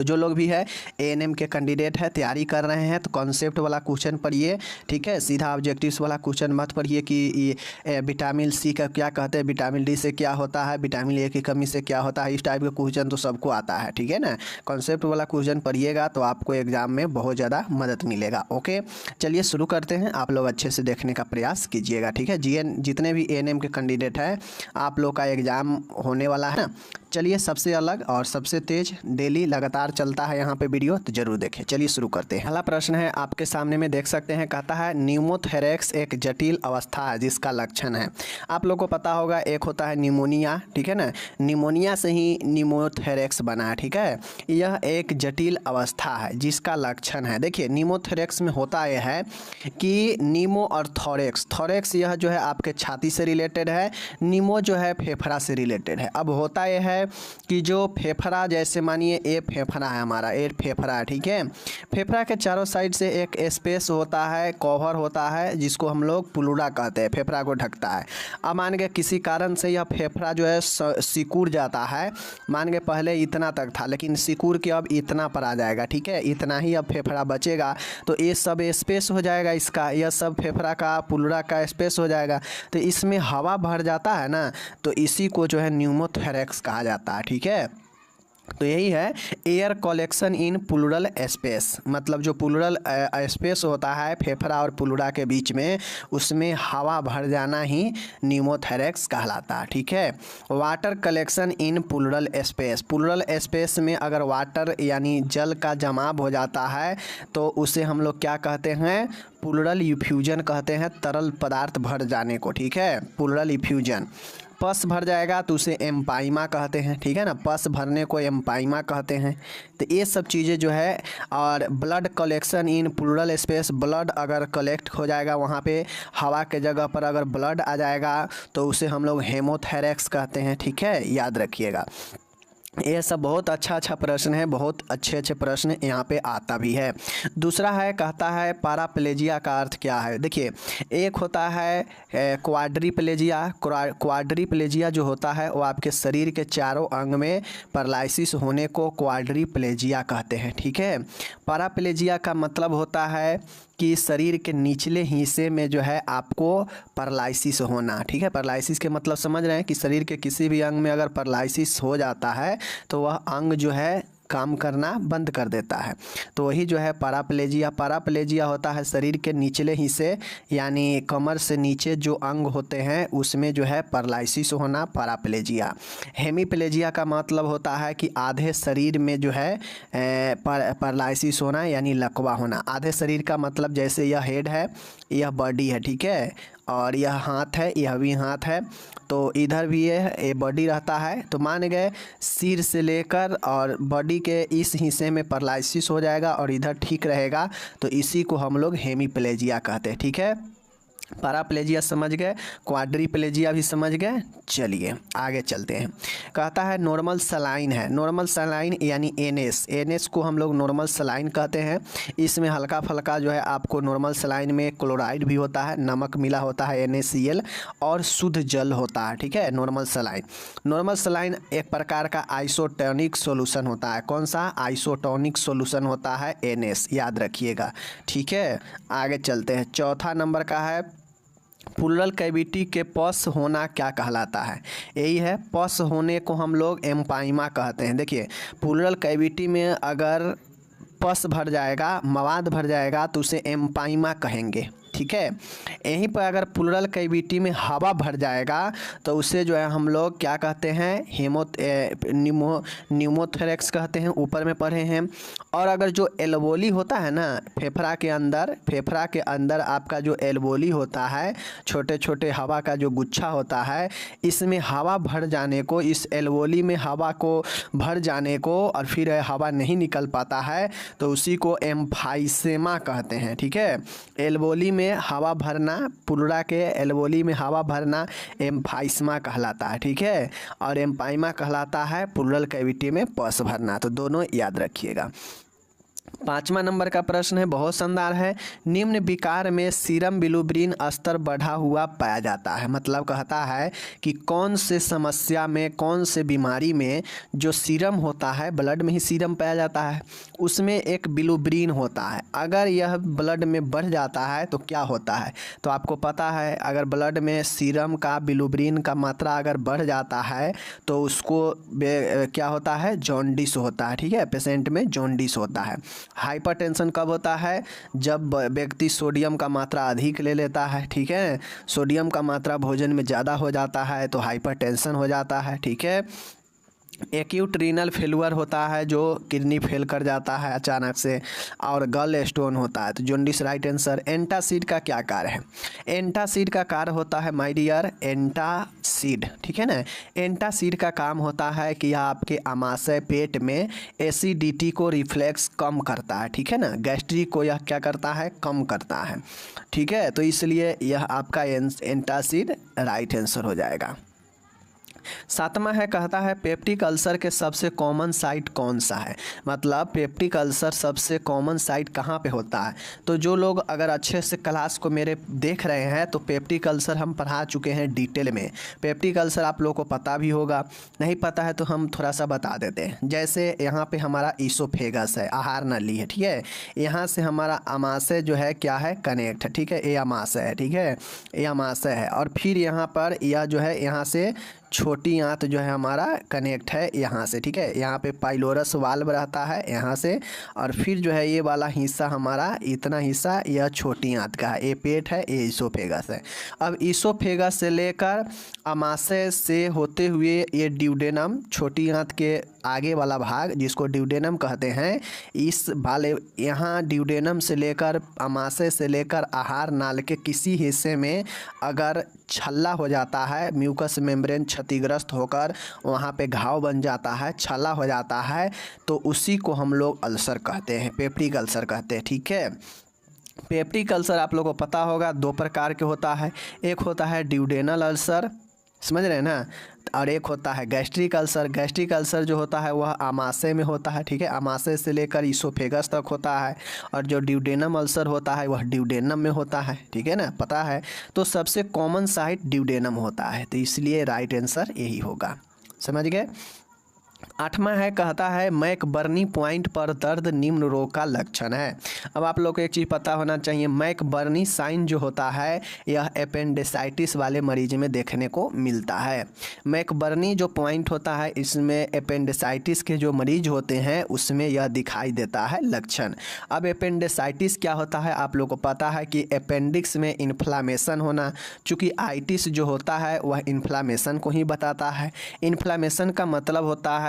जो लोग भी है एएनएम के कैंडिडेट है, तैयारी कर रहे हैं, तो कॉन्सेप्ट वाला क्वेश्चन पढ़िए, ठीक है। सीधा ऑब्जेक्टिव्स वाला क्वेश्चन मत पढ़िए कि ये विटामिन सी का क्या कहते हैं, विटामिन डी से क्या होता है, विटामिन ए की कमी से क्या होता है। इस टाइप का क्वेश्चन तो सबको आता है, ठीक है ना। कॉन्सेप्ट वाला क्वेश्चन पढ़िएगा तो आपको एग्जाम में बहुत ज़्यादा मदद मिलेगा। ओके, चलिए शुरू करते हैं। आप लोग अच्छे से देखने का प्रयास कीजिएगा, ठीक है। जितने भी एएनएम के कैंडिडेट हैं, आप लोग का एग्ज़ाम होने वाला है ना। चलिए, सबसे अलग और सबसे तेज डेली लगातार चलता है यहाँ पे वीडियो, तो जरूर देखें। चलिए शुरू करते हैं। पहला प्रश्न है आपके सामने में, देख सकते हैं, कहता है न्यूमोथेरेक्स एक जटिल अवस्था है जिसका लक्षण है। आप लोग को पता होगा एक होता है निमोनिया, ठीक है ना। निमोनिया से ही न्यूमोथेरेक्स बना है, ठीक है। यह एक जटिल अवस्था है जिसका लक्षण है। देखिए, न्यूमोथेरेक्स में होता यह है कि नीमो और थोरेक्स, थोरेक्स यह जो है आपके छाती से रिलेटेड है, नीमो जो है फेफड़ा से रिलेटेड है। अब होता यह है कि जो फेफड़ा, जैसे मानिए ये फेफड़ा है हमारा, ये फेफड़ा है, ठीक है। फेफड़ा के चारों साइड से एक स्पेस होता है, कवर होता है, जिसको हम लोग प्लूरा कहते हैं, फेफड़ा को ढकता है। अब मान के किसी कारण से यह फेफड़ा जो है सिकुड़ जाता है, मान के पहले इतना तक था लेकिन सिकुड़ के अब इतना पर आ जाएगा, ठीक है। इतना ही अब फेफड़ा बचेगा, तो ये सब स्पेस हो जाएगा इसका, यह सब फेफड़ा का प्लूरा का स्पेस हो जाएगा, तो इसमें हवा भर जाता है ना, तो इसी को जो है न्यूमोथेरेक्स कहा जाता है, ठीक है। तो यही है air collection in plural space, मतलब जो प्लूरल स्पेस होता है फेफड़ा और प्लूरा के बीच में, उसमें हवा भर जाना ही न्यूमोथेरेक्स कहलाता है, ठीक है। Water collection in plural space, plural space में अगर वाटर यानी जल का जमाव हो जाता है तो उसे हम लोग क्या कहते हैं, प्लूरल इफ्यूजन कहते हैं, तरल पदार्थ भर जाने को, ठीक है, प्लूरल इफ्यूजन। पस भर जाएगा तो उसे एम्पाइमा कहते हैं, ठीक है ना, पस भरने को एम्पाइमा कहते हैं। तो ये सब चीज़ें जो है, और blood collection in plural space, blood अगर कलेक्ट हो जाएगा वहाँ पे, हवा के जगह पर अगर ब्लड आ जाएगा तो उसे हम लोग हेमोथेरेक्स कहते हैं, ठीक है, याद रखिएगा। ये सब बहुत अच्छा प्रश्न है, बहुत अच्छे प्रश्न यहाँ पे आता भी है। दूसरा है, कहता है पैराप्लेजिया का अर्थ क्या है। देखिए, एक होता है क्वाड्रिप्लेजिया। क्वाड्रिप्लेजिया जो होता है वो आपके शरीर के चारों अंग में पैरालिसिस होने को क्वाड्रिप्लेजिया कहते हैं, ठीक है। पैराप्लेजिया का मतलब होता है कि शरीर के निचले हिस्से में जो है आपको पैरालिसिस होना, ठीक है। पैरालिसिस के मतलब समझ रहे हैं कि शरीर के किसी भी अंग में अगर पैरालिसिस हो जाता है तो वह अंग जो है काम करना बंद कर देता है, तो वही जो है पैराप्लेजिया। पैराप्लेजिया होता है शरीर के निचले हिस्से यानी कमर से नीचे जो अंग होते हैं उसमें जो है पैरालिसिस होना, पैराप्लेजिया। हेमीप्लेजिया का मतलब होता है कि आधे शरीर में जो है पैरालिसिस होना यानी लकवा होना। आधे शरीर का मतलब जैसे यह हेड है, यह बॉडी है, ठीक है, और यह हाथ है, यह भी हाथ है, तो इधर भी ये बॉडी रहता है। तो मान गए सिर से लेकर और बॉडी के इस हिस्से में पैरालिसिस हो जाएगा और इधर ठीक रहेगा, तो इसी को हम लोग हेमीप्लेजिया कहते हैं, ठीक है। पैराप्लेजिया समझ गए, क्वाड्रिप्लेजिया भी समझ गए। चलिए आगे चलते हैं। कहता है नॉर्मल सलाइन है। नॉर्मल सलाइन यानी एनएस, एनएस को हम लोग नॉर्मल सलाइन कहते हैं। इसमें हल्का फल्का जो है आपको नॉर्मल सलाइन में क्लोराइड भी होता है, नमक मिला होता है NaCl, और शुद्ध जल होता है, ठीक है। नॉर्मल सलाइन, नॉर्मल सलाइन एक प्रकार का आइसोटोनिक सॉल्यूशन होता है। कौन सा आइसोटोनिक सॉल्यूशन होता है? NS, याद रखिएगा, ठीक है। आगे चलते हैं। चौथा नंबर का है प्लूरल कैविटी के पस होना क्या कहलाता है? यही है, पस होने को हम लोग एम्पाइमा कहते हैं। देखिए, प्लूरल कैविटी में अगर पस भर जाएगा, मवाद भर जाएगा, तो उसे एम्पाइमा कहेंगे, ठीक है। यहीं पर अगर प्लूरल कैविटी में हवा भर जाएगा तो उसे जो है हम लोग क्या कहते हैं? न्यूमोथेरेक्स कहते हैं, ऊपर में पढ़े हैं। और अगर जो एल्वोली होता है ना फेफड़ा के अंदर आपका जो एल्वोली होता है, छोटे छोटे हवा का जो गुच्छा होता है, इसमें हवा भर जाने को, इस एल्वोली में हवा को भर जाने को और फिर हवा नहीं निकल पाता है, तो उसी को एम्फाइसेमा कहते हैं, ठीक है। एल्वोली में हवा भरना, प्लूरा के एल्वोली में हवा भरना एम्फाइसमा कहलाता है, ठीक है। और एम्पाइमा कहलाता है प्लूरल कैविटी में पस भरना। तो दोनों याद रखिएगा। 5वां नंबर का प्रश्न है, बहुत शानदार है। निम्न विकार में सीरम बिलिरुबिन स्तर बढ़ा हुआ पाया जाता है। मतलब कहता है कि कौन से समस्या में, कौन से बीमारी में जो सीरम होता है, ब्लड में ही सीरम पाया जाता है, उसमें एक बिलिरुबिन होता है। अगर यह ब्लड में बढ़ जाता है तो क्या होता है? तो आपको पता है, अगर ब्लड में सीरम का, बिलिरुबिन का मात्रा अगर बढ़ जाता है तो उसको क्या होता है? जॉन्डिस होता है। ठीक है, पेशेंट में जॉन्डिस होता है। हाइपरटेंशन कब होता है? जब व्यक्ति सोडियम का मात्रा अधिक ले लेता है। ठीक है, सोडियम का मात्रा भोजन में ज़्यादा हो जाता है तो हाइपरटेंशन हो जाता है। ठीक है, एक्यूट रीनल फेलुअर होता है, जो किडनी फेल कर जाता है अचानक से, और गल स्टोन होता है। तो जॉन्डिस राइट आंसर। एंटासिड का क्या कार्य है? एंटासिड का कार्य होता है माय डियर, एंटासिड, ठीक है ना, एंटासिड का काम होता है कि आपके आमाशय पेट में एसिडिटी को रिफ्लेक्स कम करता है। ठीक है ना, गैस्ट्रिक को यह क्या करता है? कम करता है। ठीक है, तो इसलिए यह आपका एंटासिड राइट आंसर हो जाएगा। 7वां है, कहता है पेप्टिक अल्सर के सबसे कॉमन साइट कौन सा है? मतलब पेप्टिक अल्सर सबसे कॉमन साइट कहाँ पे होता है? तो जो लोग अगर अच्छे से क्लास को मेरे देख रहे हैं तो पेप्टिक अल्सर हम पढ़ा चुके हैं डिटेल में। पेप्टिक अल्सर आप लोगों को पता भी होगा, नहीं पता है तो हम थोड़ा सा बता देते हैं। जैसे यहाँ पे हमारा ईसोफेगस है, आहार नली है। ठीक है, यहाँ से हमारा आमाशय जो है क्या है? कनेक्ट है। ठीक है, ये आमाशय है। ठीक है, ये आमाशय है, और फिर यहाँ पर यह जो है, यहाँ से छोटी आंत जो है हमारा कनेक्ट है यहाँ से। ठीक है, यहाँ पे पाइलोरस वाल्व रहता है यहाँ से, और फिर जो है ये वाला हिस्सा हमारा, इतना हिस्सा यह छोटी आंत का है। ये पेट है, ये ईसोफेगस है। अब ईसोफेगस से लेकर आमाशय से होते हुए ये ड्यूडेनम, छोटी आंत के आगे वाला भाग जिसको ड्यूडेनम कहते हैं, इस वाले यहाँ ड्यूडेनम से लेकर आमाशय से लेकर आहार नाल के किसी हिस्से में अगर छल्ला हो जाता है, म्यूकस मेम्ब्रेन क्षतिग्रस्त होकर वहाँ पे घाव बन जाता है, छल्ला हो जाता है, तो उसी को हम लोग अल्सर कहते हैं, पेप्टिक अल्सर कहते हैं। ठीक है, पेप्टिक अल्सर आप लोगों को पता होगा 2 प्रकार के होता है। एक होता है ड्यूडेनल अल्सर, समझ रहे हैं ना, और एक होता है गैस्ट्रिक अल्सर। गैस्ट्रिक अल्सर जो होता है वह आमाशय में होता है। ठीक है, आमाशय से लेकर ईसोफेगस तक होता है, और जो ड्यूडेनम अल्सर होता है वह ड्यूडेनम में होता है। ठीक है ना, पता है। तो सबसे कॉमन साइट ड्यूडेनम होता है, तो इसलिए राइट आंसर यही होगा। समझ गए। 8वां है, कहता है मैकबर्नी पॉइंट पर दर्द निम्न रोग का लक्षण है। अब आप लोग को एक चीज़ पता होना चाहिए, मैकबर्नी साइन जो होता है यह एपेंडिसाइटिस वाले मरीज में देखने को मिलता है। मैकबर्नी जो पॉइंट होता है इसमें एपेंडिसाइटिस के जो मरीज होते हैं उसमें यह दिखाई देता है लक्षण। अब एपेंडिसाइटिस क्या होता है? आप लोग को पता है कि अपेंडिक्स में इन्फ्लामेशन होना, चूँकि आइटिस जो होता है वह इन्फ्लामेशन को ही बताता है। इन्फ्लामेशन का मतलब होता है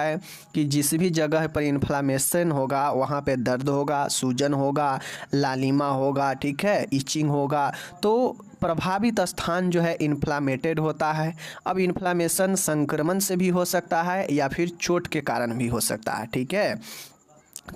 कि जिस भी जगह पर इन्फ्लामेशन होगा वहाँ पे दर्द होगा, सूजन होगा, लालिमा होगा, ठीक है, इचिंग होगा, तो प्रभावित स्थान जो है इन्फ्लामेटेड होता है। अब इन्फ्लामेशन संक्रमण से भी हो सकता है या फिर चोट के कारण भी हो सकता है। ठीक है,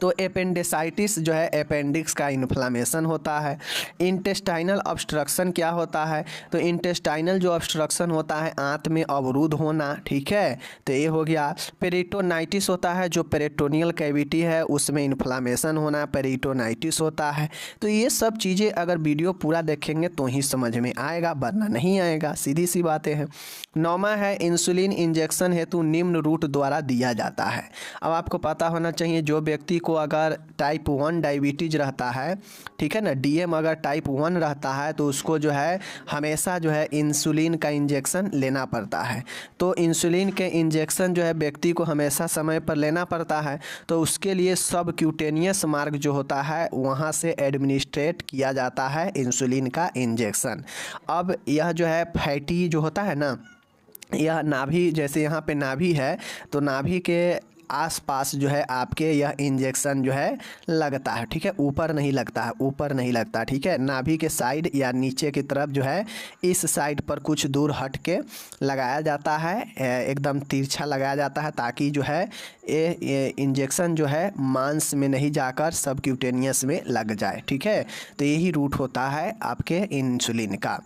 तो एपेंडिसाइटिस जो है अपेंडिक्स का इन्फ्लामेशन होता है। इंटेस्टाइनल ऑब्स्ट्रक्शन क्या होता है? तो इंटेस्टाइनल जो ऑब्स्ट्रक्शन होता है आंत में अवरुद्ध होना। ठीक है, तो ये हो गया। पेरिटोनाइटिस होता है, जो पेरिटोनियल कैविटी है उसमें इन्फ्लामेशन होना, पेरिटोनाइटिस होता है। तो ये सब चीज़ें अगर वीडियो पूरा देखेंगे तो ही समझ में आएगा, वरना नहीं आएगा, सीधी सी बातें हैं। 9वां है, इंसुलिन इंजेक्शन हेतु निम्न रूट द्वारा दिया जाता है। अब आपको पता होना चाहिए, जो व्यक्ति को अगर टाइप 1 डायबिटीज रहता है, ठीक है ना, डीएम अगर टाइप 1 रहता है तो उसको जो है हमेशा जो है इंसुलिन का इंजेक्शन लेना पड़ता है। तो इंसुलिन के इंजेक्शन जो है व्यक्ति को हमेशा समय पर लेना पड़ता है, तो उसके लिए सबक्यूटेनियस मार्ग जो होता है वहाँ से एडमिनिस्ट्रेट किया जाता है इंसुलिन का इंजेक्शन। अब यह जो है फैटी जो होता है ना, यह नाभि, जैसे यहाँ पे नाभि है तो नाभि के आसपास जो है आपके यह इंजेक्शन जो है लगता है। ठीक है, ऊपर नहीं लगता है, ऊपर नहीं लगता। ठीक है, नाभि के साइड या नीचे की तरफ जो है इस साइड पर कुछ दूर हट के लगाया जाता है, एकदम तिरछा लगाया जाता है, ताकि जो है ये इंजेक्शन जो है मांस में नहीं जाकर सबक्यूटेनियस में लग जाए। ठीक है, तो यही रूट होता है आपके इंसुलिन का।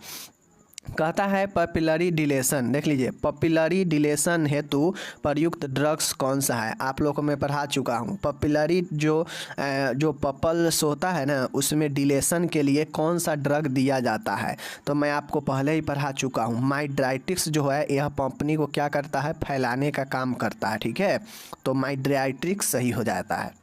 कहता है पपिलरी डिलेशन, देख लीजिए पपिलरी डिलेशन हेतु प्रयुक्त ड्रग्स कौन सा है। आप लोगों को मैं पढ़ा चुका हूँ पपिलरी जो पपल्स होता है ना उसमें डिलेशन के लिए कौन सा ड्रग दिया जाता है, तो मैं आपको पहले ही पढ़ा चुका हूँ। माइड्राइटिक्स जो है यह पंपनी को क्या करता है, फैलाने का काम करता है, ठीक है, तो माइड्राइट्रिक्स सही हो जाता है।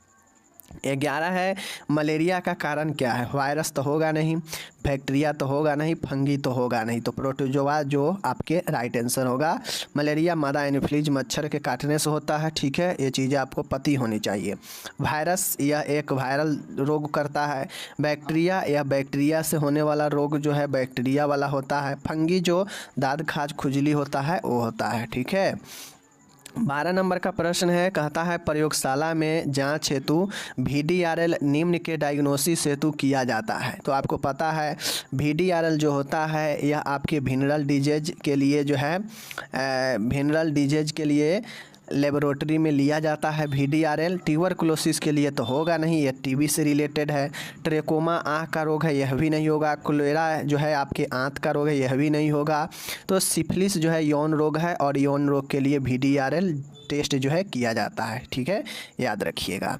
11 है मलेरिया का कारण क्या है। वायरस तो होगा नहीं, बैक्टीरिया तो होगा नहीं, फंगी तो होगा नहीं, तो प्रोटोजोआ जो आपके राइट आंसर होगा। मलेरिया मादा एनोफिलीज मच्छर के काटने से होता है, ठीक है, ये चीज़ें आपको पता होनी चाहिए। वायरस यह एक वायरल रोग करता है। बैक्टीरिया यह बैक्टीरिया से होने वाला रोग जो है बैक्टीरिया वाला होता है। फंगी जो दाद खाज खुजली होता है वो होता है, ठीक है। 12 नंबर का प्रश्न है, कहता है प्रयोगशाला में जांच हेतु VDRL निम्न के डायग्नोसिस हेतु किया जाता है। तो आपको पता है VDRL जो होता है यह आपके विनरल डिजीज के लिए जो है विनरल डिजीज के लिए लेबोरेटरी में लिया जाता है VDRL। ट्यूबरकुलोसिस के लिए तो होगा नहीं, यह TB से रिलेटेड है। ट्रेकोमा आँख का रोग है, यह भी नहीं होगा। कोलेरा जो है आपके आंत का रोग है, यह भी नहीं होगा। तो सिफिलिस जो है यौन रोग है और यौन रोग के लिए VDRL टेस्ट जो है किया जाता है, ठीक है, याद रखिएगा।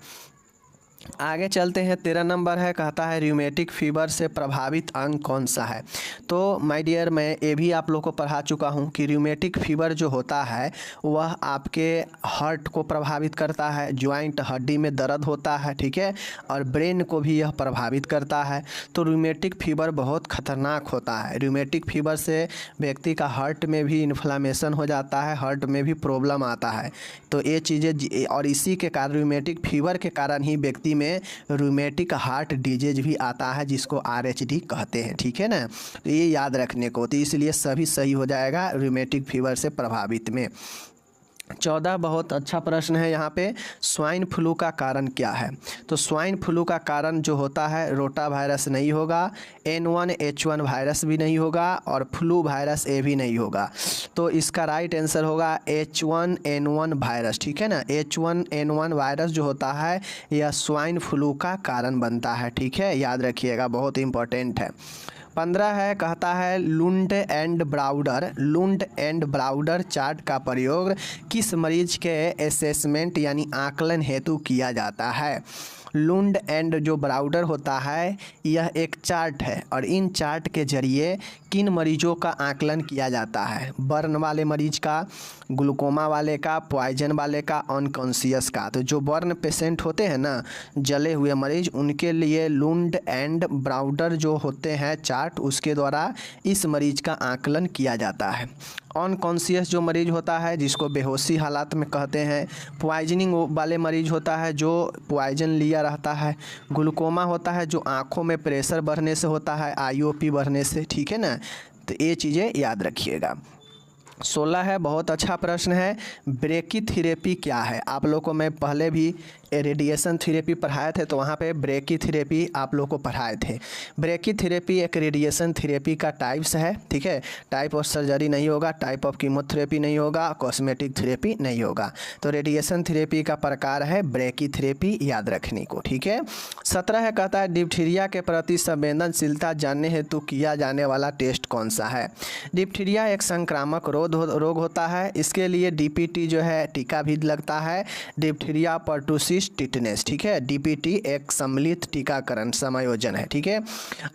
आगे चलते हैं, 13 नंबर है, कहता है र्यूमेटिक फीवर से प्रभावित अंग कौन सा है। तो माय डियर मैं ये भी आप लोग को पढ़ा चुका हूँ कि र्यूमेटिक फीवर जो होता है वह आपके हार्ट को प्रभावित करता है, जॉइंट हड्डी में दर्द होता है, ठीक है, और ब्रेन को भी यह प्रभावित करता है। तो र्यूमेटिक फीवर बहुत खतरनाक होता है। र्यूमेटिक फीवर से व्यक्ति का हार्ट में भी इन्फ्लामेशन हो जाता है, हार्ट में भी प्रॉब्लम आता है। तो ये चीज़ें और इसी के कारण र्यूमेटिक फीवर के कारण ही व्यक्ति में रूमेटिक हार्ट डिजीज भी आता है जिसको RHD कहते हैं, ठीक है ना, तो ये याद रखने को, तो इसलिए सभी सही हो जाएगा रूमेटिक फीवर से प्रभावित में। 14 बहुत अच्छा प्रश्न है यहाँ पे, स्वाइन फ्लू का कारण क्या है। तो स्वाइन फ्लू का कारण जो होता है रोटा वायरस नहीं होगा, N1H1 वायरस भी नहीं होगा और फ्लू वायरस ए भी नहीं होगा। तो इसका राइट आंसर होगा H1N1 वायरस, ठीक है ना। H1N1 वायरस जो होता है यह स्वाइन फ्लू का कारण बनता है, ठीक है, याद रखिएगा, बहुत इंपॉर्टेंट है। 15 है, कहता है लुंड एंड ब्राउडर चार्ट का प्रयोग किस मरीज के असेसमेंट यानी आकलन हेतु किया जाता है। लुंड एंड जो ब्राउडर होता है यह एक चार्ट है और इन चार्ट के जरिए किन मरीजों का आकलन किया जाता है। बर्न वाले मरीज का, ग्लूकोमा वाले का, पॉइजन वाले का, अनकॉन्शियस का। तो जो बर्न पेशेंट होते हैं ना, जले हुए मरीज, उनके लिए लुंड एंड ब्राउडर जो होते हैं चार्ट, उसके द्वारा इस मरीज का आकलन किया जाता है। अनकॉन्शियस जो मरीज होता है जिसको बेहोशी हालात में कहते हैं। पॉइजनिंग वाले मरीज होता है जो पॉइजन लिया रहता है। ग्लूकोमा होता है जो आँखों में प्रेशर बढ़ने से होता है, IOP बढ़ने से, ठीक है ना, तो ये चीज़ें याद रखिएगा। 16 है, बहुत अच्छा प्रश्न है, ब्रेकीथेरेपी क्या है। आप लोग को मैं पहले भी रेडिएशन थेरेपी पढ़ाए थे तो वहाँ पे ब्रेकीथेरेपी आप लोग को पढ़ाए थे। ब्रेकीथेरेपी एक रेडिएशन थेरेपी का टाइप्स है, ठीक है, टाइप ऑफ सर्जरी नहीं होगा, टाइप ऑफ कीमोथेरेपी नहीं होगा, कॉस्मेटिक थेरेपी नहीं होगा। तो रेडिएशन थेरेपी का प्रकार है ब्रेकीथेरेपी, याद रखने को, ठीक है। 17 है, कहता है डिप्थीरिया के प्रति संवेदनशीलता जानने हेतु किया जाने वाला टेस्ट कौन सा है। डिप्थीरिया एक संक्रामक रोग होता है, इसके लिए DPT जो है टीका भी लगता है, डिप्थीरिया पर्टुसिस टिटनेस, ठीक है। DPT एक सम्मिलित टीकाकरण समायोजन है, ठीक है।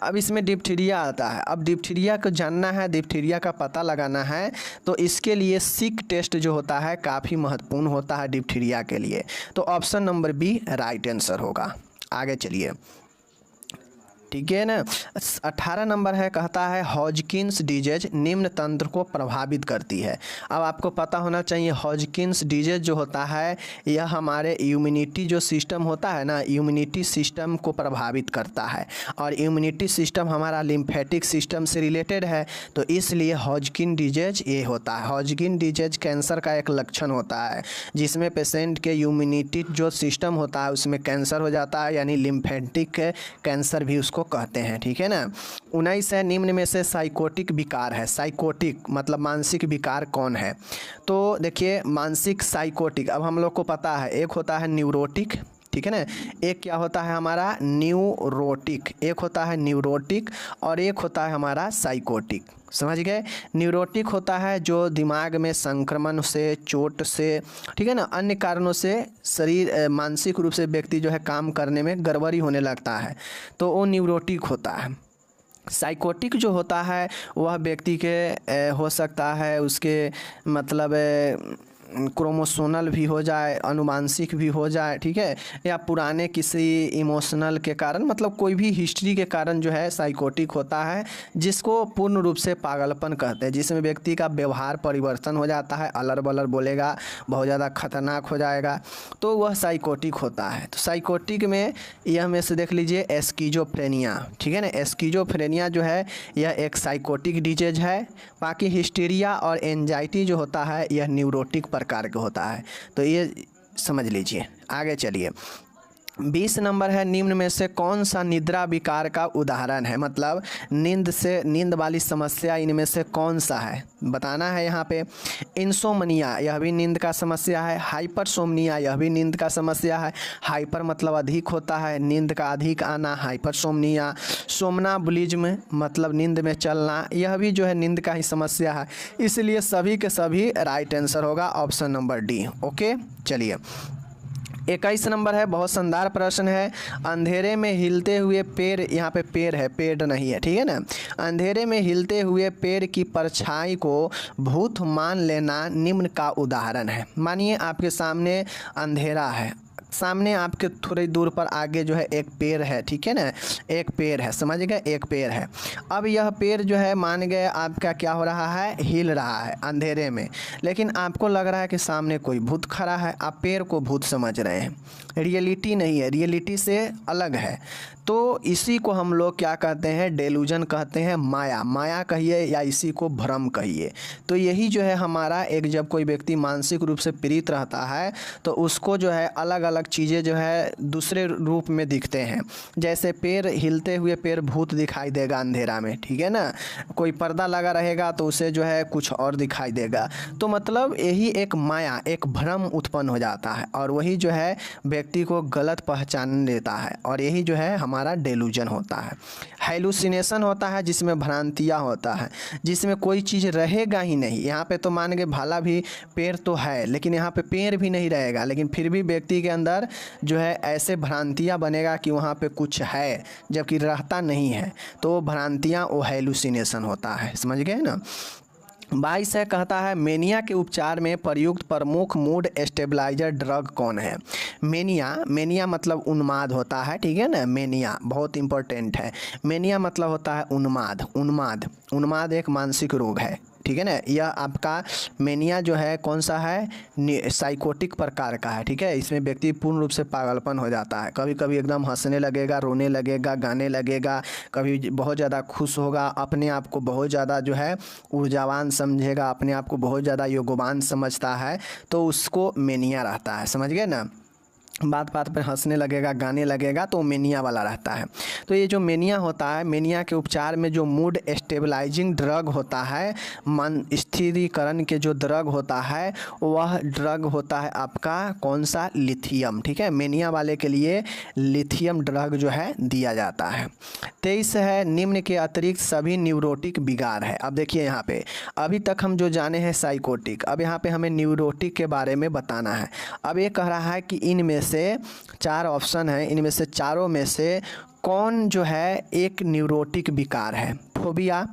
अब इसमें डिप्थीरिया आता है, अब डिप्थीरिया को जानना है, डिप्थीरिया का पता लगाना है, तो इसके लिए सिक टेस्ट जो होता है काफ़ी महत्वपूर्ण होता है डिप्थीरिया के लिए। तो option number B right answer होगा। आगे चलिए, ठीक है ना। 18 नंबर है, कहता है हॉजकिंस डिजीज निम्न तंत्र को प्रभावित करती है। अब आपको पता होना चाहिए हॉजकिंस डिजीज जो होता है यह हमारे इम्यूनिटी जो सिस्टम होता है ना, इम्यूनिटी सिस्टम को प्रभावित करता है और इम्यूनिटी सिस्टम हमारा लिम्फेटिक सिस्टम से रिलेटेड है, तो इसलिए हॉजकिन डिजीज ये होता है। हॉजकिन डिजीज कैंसर का एक लक्षण होता है जिसमें पेशेंट के इम्यूनिटी जो सिस्टम होता है उसमें कैंसर हो जाता है, यानी लिम्फेटिक कैंसर भी उसको कहते हैं, ठीक है ना। 19 है, निम्न में से साइकोटिक विकार है। साइकोटिक मतलब मानसिक विकार कौन है। तो देखिए मानसिक साइकोटिक, अब हम लोग को पता है एक होता है न्यूरोटिक, ठीक है ना। एक क्या होता है हमारा न्यूरोटिक, एक होता है न्यूरोटिक और एक होता है हमारा साइकोटिक। समझ गए। न्यूरोटिक होता है जो दिमाग में संक्रमण से, चोट से, ठीक है ना, अन्य कारणों से शरीर मानसिक रूप से व्यक्ति जो है काम करने में गड़बड़ी होने लगता है, तो वो न्यूरोटिक होता है। साइकोटिक जो होता है वह व्यक्ति के हो सकता है उसके मतलब क्रोमोसोनल भी हो जाए, अनुवांशिक भी हो जाए, ठीक है, या पुराने किसी इमोशनल के कारण, मतलब कोई भी हिस्ट्री के कारण जो है साइकोटिक होता है, जिसको पूर्ण रूप से पागलपन कहते हैं, जिसमें व्यक्ति का व्यवहार परिवर्तन हो जाता है, अलर बलर बोलेगा, बहुत ज़्यादा खतरनाक हो जाएगा, तो वह साइकोटिक होता है। तो साइकोटिक में यह में से देख लीजिए एस्किजोफ्रेनिया, ठीक है ना। एस्किजोफ्रेनिया जो है यह एक साइकोटिक डिजीज है। बाकी हिस्टीरिया और एंजाइटी जो होता है यह न्यूरोटिक प्रकार का होता है। तो ये समझ लीजिए। आगे चलिए, 20 नंबर है, निम्न में से कौन सा निद्रा विकार का उदाहरण है, मतलब नींद वाली समस्या इनमें से कौन सा है बताना है यहाँ पे। इंसोमनिया यह भी नींद का समस्या है। हाइपरसोमनिया यह भी नींद का समस्या है। हाइपर मतलब अधिक होता है, नींद का अधिक आना, हाइपरसोमनिया। सोमनाबुलिज्म मतलब नींद में चलना, यह भी जो है नींद का ही समस्या है। इसलिए सभी के सभी राइट आंसर होगा ऑप्शन नंबर डी। ओके चलिए, 21 नंबर है, बहुत शानदार प्रश्न है। अंधेरे में हिलते हुए पेड़, यहाँ पे पेड़ है, पेड़ नहीं है, ठीक है ना। अंधेरे में हिलते हुए पेड़ की परछाई को भूत मान लेना निम्न का उदाहरण है। मानिए आपके सामने अंधेरा है, सामने आपके थोड़ी दूर पर आगे जो है एक पेड़ है, ठीक है ना, एक पेड़ है, समझ गए, एक पेड़ है। अब यह पेड़ जो है मान गए आपका क्या हो रहा है, हिल रहा है अंधेरे में, लेकिन आपको लग रहा है कि सामने कोई भूत खड़ा है, आप पेड़ को भूत समझ रहे हैं, रियलिटी नहीं है, रियलिटी से अलग है। तो इसी को हम लोग क्या कहते हैं, डेलूजन कहते हैं, माया, माया कहिए या इसी को भ्रम कहिए। तो यही जो है हमारा एक, जब कोई व्यक्ति मानसिक रूप से पीड़ित रहता है तो उसको जो है अलग अलग चीज़ें जो है दूसरे रूप में दिखते हैं। जैसे पेड़, हिलते हुए पेड़ भूत दिखाई देगा अंधेरा में, ठीक है ना, कोई पर्दा लगा रहेगा तो उसे जो है कुछ और दिखाई देगा। तो मतलब यही एक माया, एक भ्रम उत्पन्न हो जाता है और वही जो है व्यक्ति को गलत पहचान देता है, और यही जो है हमारा डेलूजन होता है। हेलुसिनेशन होता है जिसमें भ्रांतियाँ होता है, जिसमें कोई चीज़ रहेगा ही नहीं। यहाँ पे तो मान के भला भी पेड़ तो है, लेकिन यहाँ पे पेड़ भी नहीं रहेगा, लेकिन फिर भी व्यक्ति के अंदर जो है ऐसे भ्रांतियाँ बनेगा कि वहाँ पे कुछ है जबकि रहता नहीं है। तो भ्रांतियाँ वो हेलुसिनेशन होता है, समझ गए ना। 22 है, कहता है मेनिया के उपचार में प्रयुक्त प्रमुख मूड स्टेबलाइजर ड्रग कौन है। मेनिया मतलब उन्माद होता है, ठीक है ना, मेनिया बहुत इंपॉर्टेंट है। मेनिया मतलब होता है उन्माद एक मानसिक रोग है, ठीक है ना। यह आपका मेनिया जो है कौन सा है, साइकोटिक प्रकार का है, ठीक है। इसमें व्यक्ति पूर्ण रूप से पागलपन हो जाता है, कभी कभी एकदम हंसने लगेगा, रोने लगेगा, गाने लगेगा, कभी बहुत ज़्यादा खुश होगा, अपने आप को बहुत ज़्यादा जो है ऊर्जावान समझेगा, अपने आप को बहुत ज़्यादा योग्यवान समझता है, तो उसको मेनिया रहता है, समझ गए ना। बात बात पर हंसने लगेगा, गाने लगेगा, तो मेनिया वाला रहता है। तो ये जो मेनिया होता है, मेनिया के उपचार में जो मूड स्टेबलाइजिंग ड्रग होता है, मन स्थिरीकरण के जो ड्रग होता है, वह ड्रग होता है आपका कौन सा, लिथियम, ठीक है। मेनिया वाले के लिए लिथियम ड्रग जो है दिया जाता है। 23 है, निम्न के अतिरिक्त सभी न्यूरोटिक विकार है। अब देखिए यहाँ पे अभी तक हम जो जाने हैं साइकोटिक, अब यहाँ पे हमें न्यूरोटिक के बारे में बताना है। अब ये कह रहा है कि इनमें से 4 ऑप्शन है, इनमें से चारों में से कौन जो है एक न्यूरोटिक विकार है। फोबिया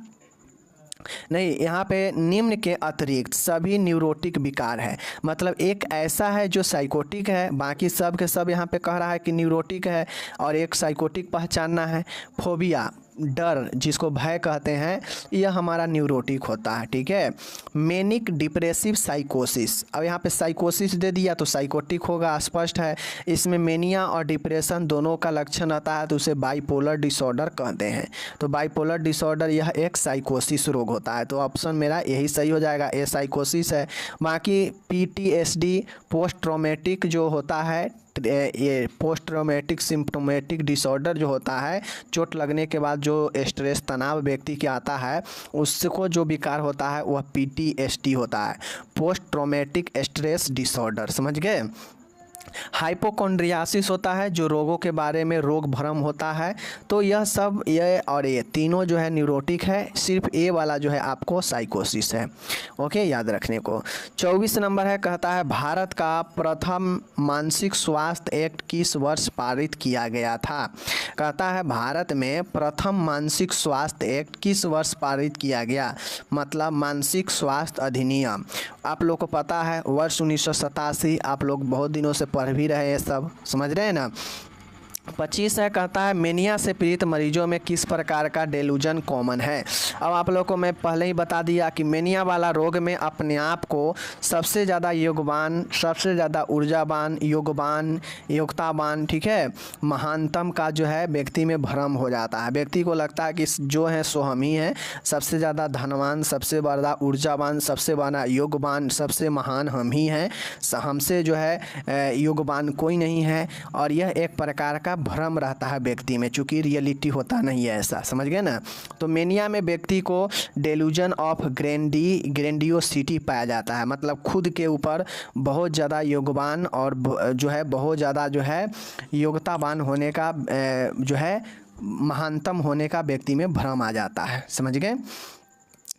नहीं, यहाँ पे निम्न के अतिरिक्त सभी न्यूरोटिक विकार है, मतलब एक ऐसा है जो साइकोटिक है, बाकी सब के सब यहाँ पे कह रहा है कि न्यूरोटिक है, और एक साइकोटिक पहचानना है। फोबिया डर, जिसको भय कहते हैं, यह हमारा न्यूरोटिक होता है, ठीक है। मेनिक डिप्रेसिव साइकोसिस, अब यहाँ पे साइकोसिस दे दिया तो साइकोटिक होगा, स्पष्ट है। इसमें मेनिया और डिप्रेशन दोनों का लक्षण आता है, तो उसे बाइपोलर डिसऑर्डर कहते हैं। तो बाइपोलर डिसऑर्डर यह एक साइकोसिस रोग होता है, तो ऑप्शन मेरा यही सही हो जाएगा, ये साइकोसिस है। बाकी PTSD पोस्ट ट्रॉमेटिक जो होता है, ये पोस्ट ट्रॉमेटिक सिम्प्टोमेटिक डिसऑर्डर जो होता है, चोट लगने के बाद जो स्ट्रेस तनाव व्यक्ति के आता है, उसको जो विकार होता है वह PTSD होता है, पोस्ट ट्रॉमेटिक स्ट्रेस डिसऑर्डर, समझ गए। हाइपोकोंड्रियासिस होता है जो रोगों के बारे में रोग भ्रम होता है। तो यह सब ये और ये तीनों जो है न्यूरोटिक है, सिर्फ ए वाला जो है आपको साइकोसिस है। ओके, याद रखने को। 24 नंबर है, कहता है भारत का प्रथम मानसिक स्वास्थ्य एक्ट किस वर्ष पारित किया गया था। कहता है भारत में प्रथम मानसिक स्वास्थ्य एक्ट किस वर्ष पारित किया गया, मतलब मानसिक स्वास्थ्य अधिनियम। आप लोग को पता है वर्ष 1987, आप लोग बहुत दिनों से पढ़ भी रहे हैं, सब समझ रहे हैं ना। 25 है, कहता है मेनिया से पीड़ित मरीजों में किस प्रकार का डेलूजन कॉमन है। अब आप लोगों को मैं पहले ही बता दिया कि मेनिया वाला रोग में अपने आप को सबसे ज़्यादा योगवान, सबसे ज़्यादा ऊर्जावान, योग्यतावान, ठीक है, महानतम का जो है व्यक्ति में भ्रम हो जाता है। व्यक्ति को लगता है कि जो है सो हम ही हैं, सबसे ज़्यादा धनवान, सबसे बड़ा ऊर्जावान, सबसे बड़ा योगवान, सबसे महान हम ही हैं, हमसे जो है योगवान कोई नहीं है। और यह एक प्रकार का भ्रम रहता है व्यक्ति में, चूँकि रियलिटी होता नहीं है ऐसा, समझ गए ना। तो मेनिया में व्यक्ति को डेलूजन ऑफ ग्रेंडियोसिटी पाया जाता है, मतलब खुद के ऊपर बहुत ज़्यादा योगवान और जो है बहुत ज़्यादा जो है योग्यतावान होने का जो है महानतम होने का व्यक्ति में भ्रम आ जाता है, समझ गए।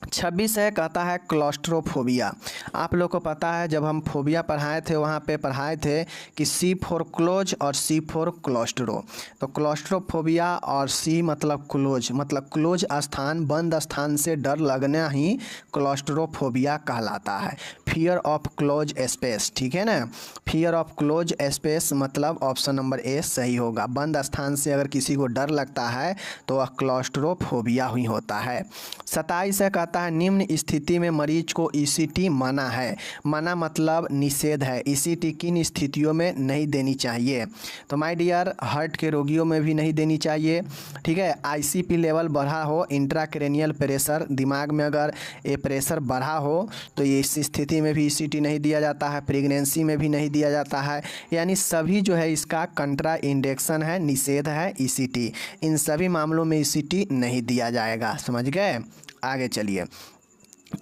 26 है, कहता है क्लॉस्ट्रोफोबिया। आप लोग को पता है जब हम फोबिया पढ़ाए थे वहाँ पे पढ़ाए थे कि C फॉर क्लोज और C फॉर क्लॉस्ट्रो। तो क्लॉस्ट्रोफोबिया और C मतलब क्लोज, मतलब क्लोज स्थान, बंद स्थान से डर लगना ही क्लॉस्ट्रोफोबिया कहलाता है। फियर ऑफ क्लोज स्पेस, ठीक है ना, फियर ऑफ क्लोज स्पेस मतलब ऑप्शन नंबर ए सही होगा। बंद स्थान से अगर किसी को डर लगता है तो वह क्लॉस्ट्रोफोबिया ही होता है। 27 है, कहता है निम्न स्थिति में मरीज को ECT मना है। मना मतलब निषेध है। ECT किन स्थितियों में नहीं देनी चाहिए, तो माय डियर हार्ट के रोगियों में भी नहीं देनी चाहिए, ठीक है। ICP लेवल बढ़ा हो, इंट्राक्रेनियल प्रेशर, दिमाग में अगर ये प्रेशर बढ़ा हो तो ये इस स्थिति में भी ECT नहीं दिया जाता है। प्रेगनेंसी में भी नहीं दिया जाता है, यानी सभी जो है इसका कंट्रा इंडिकेशन है, निषेध है ECT। इन सभी मामलों में ECT नहीं दिया जाएगा, समझ गए। आगे चलिए।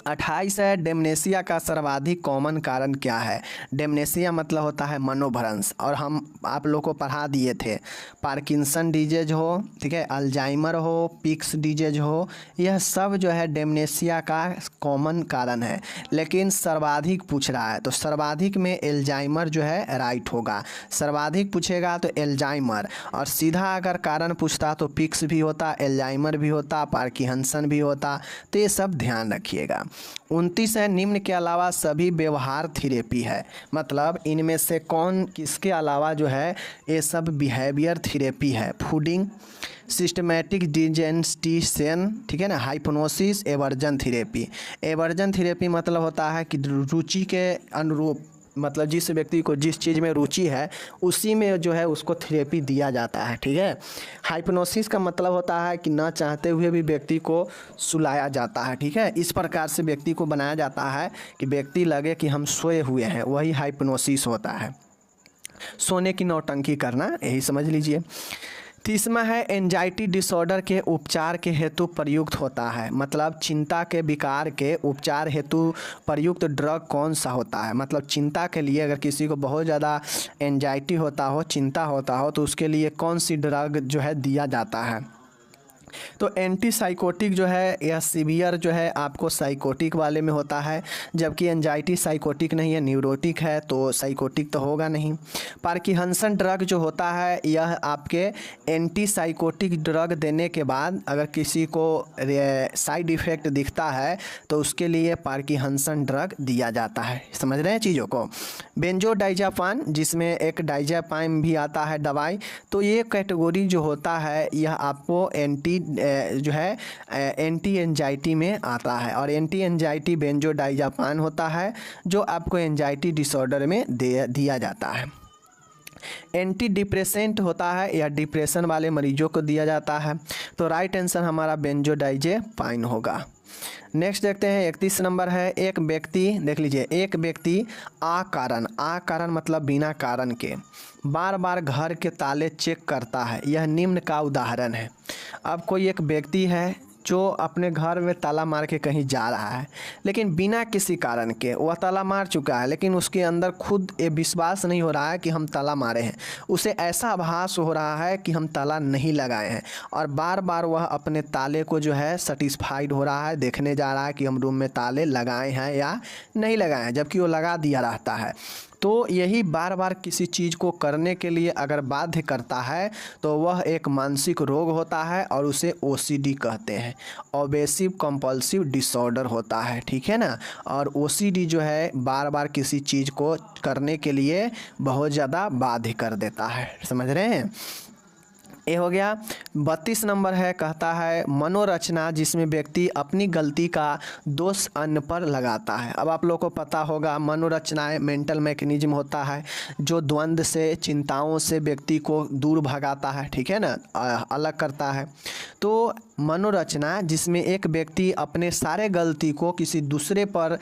28 है, डेमनेशिया का सर्वाधिक कॉमन कारण क्या है। डेमनेशिया मतलब होता है मनोभ्रंश, और हम आप लोग को पढ़ा दिए थे पार्किंसन डिजीज हो, ठीक है, अल्जाइमर हो, पिक्स डिजीज हो, यह सब जो है डेमनेशिया का कॉमन कारण है। लेकिन सर्वाधिक पूछ रहा है तो सर्वाधिक में अल्जाइमर जो है राइट होगा। सर्वाधिक पूछेगा तो अल्जाइमर, और सीधा अगर कारण पूछता तो पिक्स भी होता, अल्जाइमर भी होता, पार्किंसन भी होता। तो ये सब ध्यान रखिएगा। 29 है, निम्न के अलावा सभी व्यवहार थेरेपी है, मतलब इनमें से कौन किसके अलावा जो है ये सब बिहेवियर थेरेपी है। फूडिंग, सिस्टमैटिक डिजेस्टिशन, ठीक है ना, हाइप्नोसिस, एवर्जन थेरेपी। एवर्जन थेरेपी मतलब होता है कि रुचि के अनुरूप, मतलब जिस व्यक्ति को जिस चीज़ में रुचि है उसी में जो है उसको थेरेपी दिया जाता है, ठीक है। हाइप्नोसिस का मतलब होता है कि न चाहते हुए भी व्यक्ति को सुलाया जाता है, ठीक है। इस प्रकार से व्यक्ति को बनाया जाता है कि व्यक्ति लगे कि हम सोए हुए हैं, वही हाइप्नोसिस होता है। सोने की नौटंकी करना, यही समझ लीजिए। 30वां है, एंजाइटी डिसऑर्डर के उपचार के हेतु प्रयुक्त होता है, मतलब चिंता के विकार के उपचार हेतु प्रयुक्त ड्रग कौन सा होता है। मतलब चिंता के लिए अगर किसी को बहुत ज़्यादा एंजाइटी होता हो, चिंता होता हो, तो उसके लिए कौन सी ड्रग जो है दिया जाता है। तो एंटीसाइकोटिक जो है यह सीवियर जो है आपको साइकोटिक वाले में होता है, जबकि एंजाइटी साइकोटिक नहीं है, न्यूरोटिक है, तो साइकोटिक तो होगा नहीं। पार्किंसन ड्रग जो होता है यह आपके एंटीसाइकोटिक ड्रग देने के बाद अगर किसी को साइड इफ़ेक्ट दिखता है तो उसके लिए पार्किंसन ड्रग दिया जाता है, समझ रहे हैं चीज़ों को। बेंजोडाइजापाम, जिसमें एक डाइजापाम भी आता है दवाई, तो ये कैटेगरी जो होता है यह आपको जो है एंटी एंजाइटी में आता है, और एंटी एंजाइटी बेंजोडाइजापाम होता है जो आपको एंजाइटी डिसऑर्डर में दिया जाता है। एंटी डिप्रेसेंट होता है या डिप्रेशन वाले मरीजों को दिया जाता है, तो राइट आंसर हमारा बेंजोडाइजेपाइन होगा। नेक्स्ट देखते हैं 31 नंबर है, एक व्यक्ति देख लीजिए, एक व्यक्ति कारण मतलब बिना कारण के बार बार घर के ताले चेक करता है, यह निम्न का उदाहरण है। अब कोई एक व्यक्ति है जो अपने घर में ताला मार के कहीं जा रहा है, लेकिन बिना किसी कारण के वह ताला मार चुका है, लेकिन उसके अंदर खुद ये विश्वास नहीं हो रहा है कि हम ताला मारे हैं। उसे ऐसा आभास हो रहा है कि हम ताला नहीं लगाए हैं, और बार बार वह अपने ताले को जो है सेटिस्फाइड हो रहा है, देखने जा रहा है कि हम रूम में ताले लगाए हैं या नहीं लगाए हैं, जबकि वो लगा दिया रहता है। तो यही बार बार किसी चीज़ को करने के लिए अगर बाध्य करता है तो वह एक मानसिक रोग होता है, और उसे OCD कहते हैं, ऑब्सेसिव कंपल्सिव डिसऑर्डर होता है, ठीक है ना। और OCD जो है बार बार किसी चीज़ को करने के लिए बहुत ज़्यादा बाध्य कर देता है, समझ रहे हैं। ये हो गया। 32 नंबर है, कहता है मनोरचना जिसमें व्यक्ति अपनी गलती का दोष अन्य पर लगाता है। अब आप लोग को पता होगा मनोरचनाएं मेंटल मैकेनिज्म होता है जो द्वंद्व से, चिंताओं से व्यक्ति को दूर भगाता है, ठीक है ना, अलग करता है। तो मनोरचना जिसमें एक व्यक्ति अपने सारे गलती को किसी दूसरे पर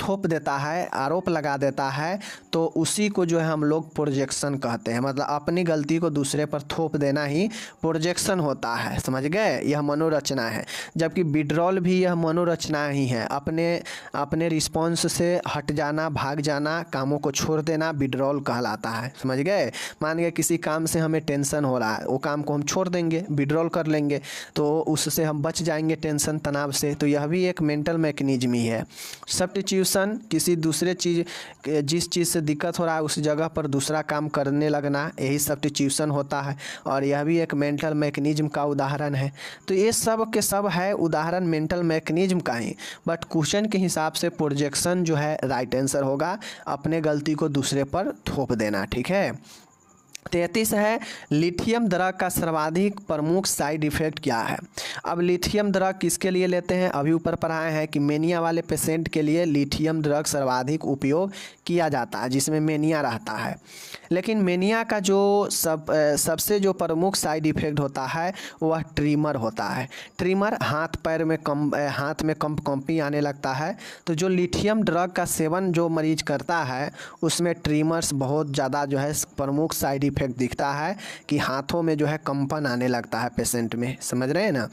थोप देता है, आरोप लगा देता है, तो उसी को जो है हम लोग प्रोजेक्शन कहते हैं। मतलब अपनी गलती को दूसरे पर थोप देना ही प्रोजेक्शन होता है, समझ गए। यह मनोरचना है। जबकि विड्रॉल भी यह मनोरचना ही है, अपने रिस्पॉन्स से हट जाना, भाग जाना, कामों को छोड़ देना विड्रॉल कहलाता है, समझ गए। मान गए किसी काम से हमें टेंशन हो रहा है, वो काम को हम छोड़ देंगे, विड्रॉल कर लेंगे, तो उससे हम बच जाएंगे टेंशन तनाव से। तो यह भी एक मेंटल मैकेनिज्म ही है। सब्स्टिट्यूशन किसी दूसरे चीज़, जिस चीज़ से दिक्कत हो रहा है उस जगह पर दूसरा काम करने लगना, यही सब्स्टिट्यूशन होता है, और यह भी एक मेंटल मैकेनिज्म का उदाहरण है। तो ये सब के सब है उदाहरण मेंटल मैकेनिज्म का ही, बट क्वेश्चन के हिसाब से प्रोजेक्शन जो है राइट आंसर होगा, अपने गलती को दूसरे पर थोप देना, ठीक है। 33 है लिथियम ड्रग का सर्वाधिक प्रमुख साइड इफ़ेक्ट क्या है। अब लिथियम ड्रग किसके लिए लेते हैं, अभी ऊपर पढ़ाए हैं कि मेनिया वाले पेशेंट के लिए लिथियम ड्रग सर्वाधिक उपयोग किया जाता है, जिसमें मेनिया रहता है। लेकिन मेनिया का जो सबसे जो प्रमुख साइड इफ़ेक्ट होता है वह ट्रिमर होता है। ट्रिमर हाथ पैर में हाथ में कंपी आने लगता है। तो जो लिथियम ड्रग का सेवन जो मरीज करता है उसमें ट्रिमर्स बहुत ज़्यादा जो है प्रमुख साइड इफ़ेक्ट दिखता है कि हाथों में जो है कंपन आने लगता है पेशेंट में, समझ रहे हैं ना।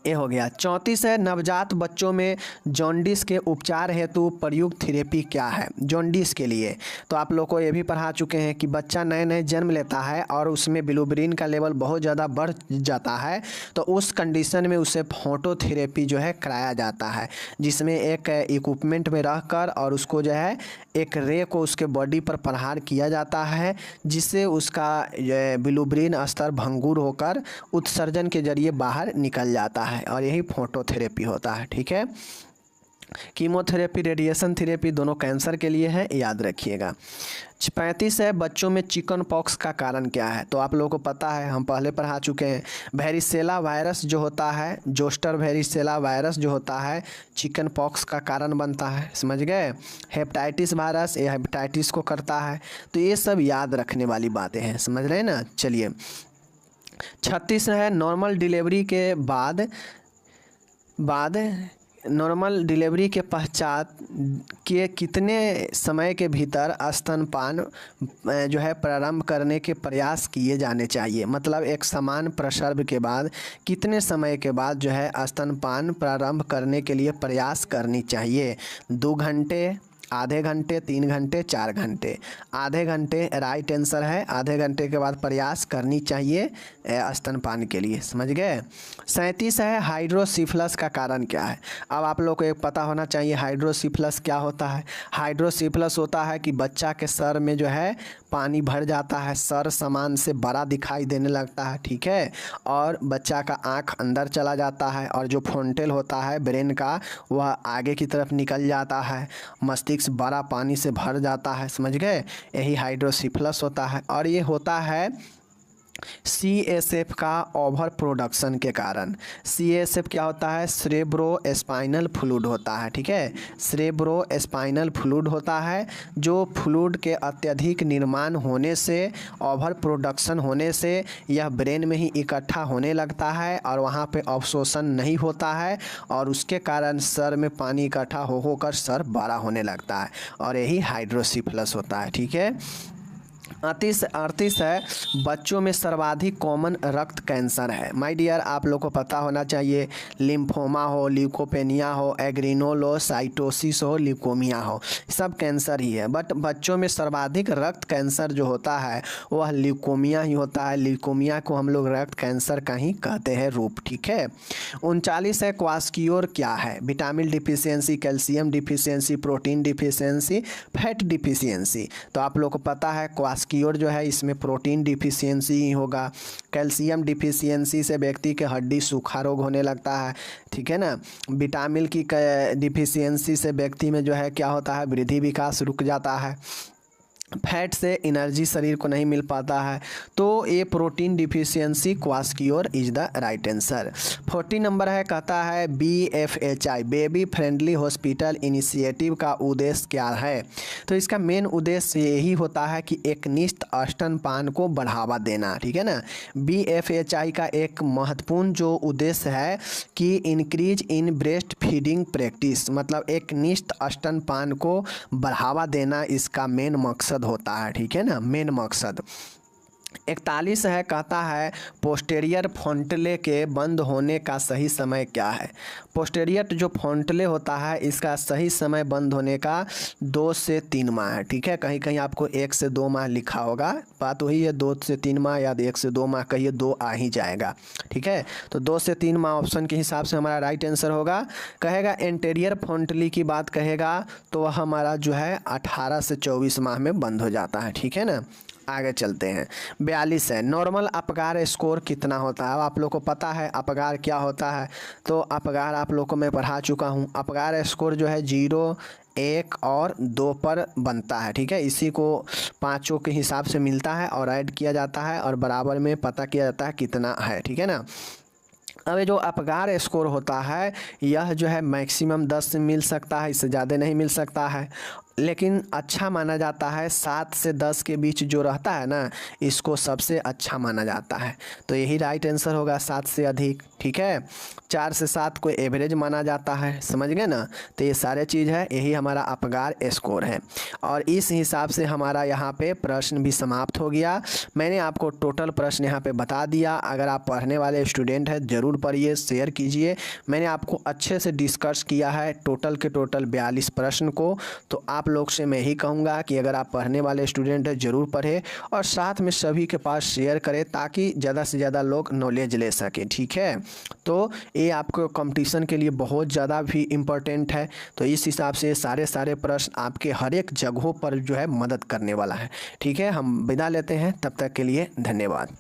ये हो गया। 34 है नवजात बच्चों में जॉन्डिस के उपचार हेतु प्रयुक्त थेरेपी क्या है। जॉन्डिस के लिए तो आप लोग को ये भी पढ़ा चुके हैं कि बच्चा नए नए जन्म लेता है और उसमें बिलिरुबिन का लेवल बहुत ज़्यादा बढ़ जाता है, तो उस कंडीशन में उसे फोटोथेरेपी जो है कराया जाता है, जिसमें एक इक्विपमेंट में रहकर और उसको जो है एक रे को उसके बॉडी पर प्रहार किया जाता है, जिससे उसका बिलिरुबिन स्तर भंगुर होकर उत्सर्जन के जरिए बाहर निकल जाता है, और यही फोटोथेरेपी होता है, ठीक है। कीमोथेरेपी, रेडिएशन थेरेपी दोनों कैंसर के लिए है, याद रखिएगा। 35 है बच्चों में चिकन पॉक्स का कारण क्या है। तो आप लोगों को पता है, हम पहले पढ़ा चुके हैं, वेरिसेला वायरस जो होता है, जोस्टर वेरिसेला वायरस जो होता है चिकन पॉक्स का कारण बनता है, समझ गए। हेपेटाइटिस वायरस ये हेपेटाइटिस को करता है। तो ये सब याद रखने वाली बातें हैं, समझ रहे हैं ना। चलिए 36 है नॉर्मल डिलीवरी के बाद नॉर्मल डिलीवरी के पश्चात के कितने समय के भीतर स्तनपान जो है प्रारंभ करने के प्रयास किए जाने चाहिए। मतलब एक समान प्रसव के बाद कितने समय के बाद जो है स्तनपान प्रारंभ करने के लिए प्रयास करनी चाहिए। 2 घंटे, आधे घंटे, 3 घंटे, 4 घंटे। आधे घंटे राइट आंसर है। आधे घंटे के बाद प्रयास करनी चाहिए स्तनपान के लिए, समझ गए। 37 है हाइड्रोसिफिलस का कारण क्या है। अब आप लोग को एक पता होना चाहिए हाइड्रोसिफिलस क्या होता है। हाइड्रोसिफिलस होता है कि बच्चा के सर में जो है पानी भर जाता है, सर सामान से बड़ा दिखाई देने लगता है, ठीक है, और बच्चा का आँख अंदर चला जाता है, और जो फ्रंटल होता है ब्रेन का वह आगे की तरफ निकल जाता है, मस्तिष्क बड़ा पानी से भर जाता है, समझ गए। यही हाइड्रोसिफिलस होता है, और ये होता है CSF का ओवर प्रोडक्शन के कारण। CSF क्या होता है, सेरेब्रो स्पाइनल फ्लूइड होता है, ठीक है। सेरेब्रो स्पाइनल फ्लूइड होता है, जो फ्लूइड के अत्यधिक निर्माण होने से, ओवर प्रोडक्शन होने से यह ब्रेन में ही इकट्ठा होने लगता है और वहाँ पे अवशोषण नहीं होता है, और उसके कारण सर में पानी इकट्ठा होकर सर बड़ा होने लगता है, और यही हाइड्रोसिफिलस होता है, ठीक है। 38 है बच्चों में सर्वाधिक कॉमन रक्त कैंसर है। माय डियर, आप लोग को पता होना चाहिए, लिम्फोमा हो, ल्यूकोपेनिया हो, एग्रीनोल हो, साइटोसिस हो, ल्यूकोमिया हो, सब कैंसर ही है। बट बच्चों में सर्वाधिक रक्त कैंसर जो होता है वह ल्यूकोमिया ही होता है। ल्यूकोमिया को हम लोग रक्त कैंसर का ही कहते हैं रूप, ठीक है। 39 है क्वास्कियोर क्या है? Vitamin deficiency, calcium deficiency, protein deficiency, fat deficiency. तो आप लोग को पता है क्वास्कियोर जो है इसमें प्रोटीन डिफिशियंसी ही होगा। कैल्शियम डिफिशियंसी से व्यक्ति के हड्डी सूखा रोग होने लगता है, ठीक है ना। विटामिन की डिफिशियंसी से व्यक्ति में जो है क्या होता है, वृद्धि विकास रुक जाता है। फैट से एनर्जी शरीर को नहीं मिल पाता है। तो ये protein deficiency kwashiorkor is the right answer. 40 number है, कहता है BFHI baby friendly hospital initiative का उद्देश्य क्या है? तो इसका मेन उद्देश्य यही होता है कि एकनिष्ठ स्तनपान को बढ़ावा देना, ठीक है ना। BFHI का एक महत्वपूर्ण जो उद्देश्य है कि increase in breast feeding practice, मतलब एकनिष्ठ स्तनपान को बढ़ावा देना इसका मेन मकसद होता है, ठीक है ना, मेन मकसद। 41 है, कहता है पोस्टेरियर फोंटले के बंद होने का सही समय क्या है? पोस्टेरियर जो फोंटले होता है इसका सही समय बंद होने का 2 से 3 माह है, ठीक है। कहीं कहीं आपको 1 से 2 माह लिखा होगा, बात वही है, 2 से 3 माह या 1 से 2 माह, कहिए 2 आ ही जाएगा, ठीक है। तो 2 से 3 माह ऑप्शन के हिसाब से हमारा राइट आंसर होगा। कहेगा एंटेरियर फोंटली की बात कहेगा तो वह हमारा जो है 18 से 24 माह में बंद हो जाता है, ठीक है ना। आगे चलते हैं। 42 है, नॉर्मल अपगार स्कोर कितना होता है? अब आप लोग को पता है अपगार क्या होता है, तो अपगार आप लोग को मैं पढ़ा चुका हूँ। अपगार स्कोर जो है 0, 1 और 2 पर बनता है, ठीक है। इसी को पाँचों के हिसाब से मिलता है और ऐड किया जाता है और बराबर में पता किया जाता है कितना है, ठीक है ना। अब ये जो अपगार स्कोर होता है यह जो है मैक्सिमम 10 से मिल सकता है, इससे ज़्यादा नहीं मिल सकता है, लेकिन अच्छा माना जाता है 7 से 10 के बीच जो रहता है ना, इसको सबसे अच्छा माना जाता है। तो यही राइट आंसर होगा, 7 से अधिक, ठीक है। 4 से 7 को एवरेज माना जाता है, समझ गए ना। तो ये सारे चीज़ है, यही हमारा अपगार स्कोर है। और इस हिसाब से हमारा यहाँ पे प्रश्न भी समाप्त हो गया। मैंने आपको टोटल प्रश्न यहाँ पे बता दिया। अगर आप पढ़ने वाले स्टूडेंट हैं ज़रूर पढ़िए, शेयर कीजिए। मैंने आपको अच्छे से डिस्कस किया है टोटल के टोटल 42 प्रश्न को। तो आप लोग से मैं यही कहूँगा कि अगर आप पढ़ने वाले स्टूडेंट हैं ज़रूर पढ़ें और साथ में सभी के पास शेयर करें ताकि ज़्यादा से ज़्यादा लोग नॉलेज ले सकें, ठीक है। तो ये आपको कंपटीशन के लिए बहुत ज़्यादा भी इम्पोर्टेंट है। तो इस हिसाब से सारे प्रश्न आपके हर एक जगहों पर जो है मदद करने वाला है, ठीक है। हम विदा लेते हैं, तब तक के लिए धन्यवाद।